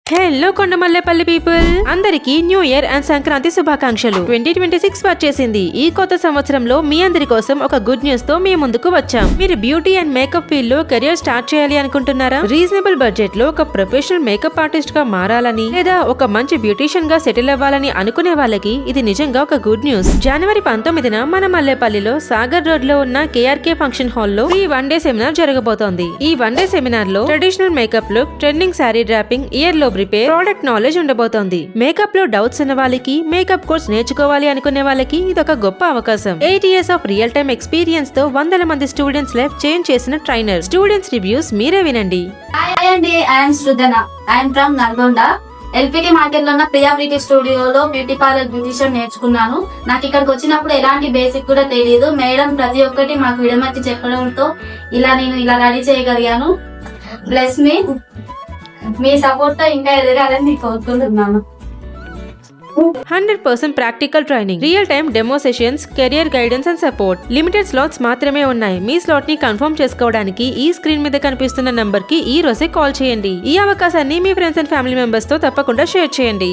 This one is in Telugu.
హలో కొండమల్లేపల్లి పీపుల్, అందరికి న్యూ ఇయర్ అండ్ సంక్రాంతి శుభాకాంక్షలు. 2026 వచ్చేసింది. ఈ కొత్త సంవత్సరంలో మీ అందరి కోసం ఒక గుడ్ న్యూస్ తో మీ ముందుకు వచ్చాం. మీరు బ్యూటీ అండ్ మేకప్ ఫీల్డ్ లో కెరియర్ స్టార్ట్ చేయాలి అనుకుంటున్నారా? రీజనబుల్ బడ్జెట్ లో ఒక ప్రొఫెషనల్ మేకప్ ఆర్టిస్ట్ గా మారాలని లేదా ఒక మంచి బ్యూటీషియన్ గా సెటిల్ అవ్వాలని అనుకునే వాళ్ళకి ఇది నిజంగా ఒక గుడ్ న్యూస్. జనవరి 19న మన మల్లేపల్లిలో సాగర్ రోడ్ లో ఉన్న కేఆర్కే ఫంక్షన్ హాల్ లో ఈ వన్ డే సెమినార్ జరగబోతోంది. ఈ వన్ డే సెమినార్ లో traditional makeup look, trending sari dropping, year లో ప్రిపేర్, ప్రోడక్ట్ నాలెడ్జ్ ఉండబోతోంది. మేకప్ లో డౌట్స్ ఉన్న వాళ్ళకి, మేకప్ కోర్స్ నేర్చుకోవాలి అనుకునే వాళ్ళకి ఇదొక గొప్ప అవకాశం. 8 years of real time experience తో వందల మంది స్టూడెంట్స్ లైఫ్ చేంజ్ చేసిన ట్రైనర్. స్టూడెంట్స్ రివ్యూస్ మీరే వినండి. హాయ్ అండి, I'm Srujana. I'm from Nalgonda. LPT market లో ఉన్న ప్రియా బ్యూటీ స్టూడియోలో బ్యూటీ పార్లర్ బ్యూటిషియన్ నేర్చుకున్నాను. నాకు ఇక్కడికి వచ్చినప్పుడు ఎలాంటి బేసిక్ కూడా తెలియదు. మేడం ప్రతి ఒక్కటి మాకు విడమర్చి చెప్పడంతో నేను ఇలా రెడీ చేయగలిగాను. ప్లస్ మీ సపోర్ట్ తో ఇంకా ఎదగాలని కోరుకుంటున్నాను. 100% practical training, real time demo sessions, career guidance and support. Limited slots మాత్రమే ఉన్నాయి. మీ స్లాట్ ని కన్ఫర్మ్ చేసుకోవడానికి ఈ స్క్రీన్ మీద కనిపిస్తున్న నంబర్ కి ఈ రోజే కాల్ చేయండి. ఈ అవకాశాన్ని మీ ఫ్రెండ్స్ అండ్ ఫ్యామిలీ మెంబర్స్ తో తప్పకుండా షేర్ చేయండి.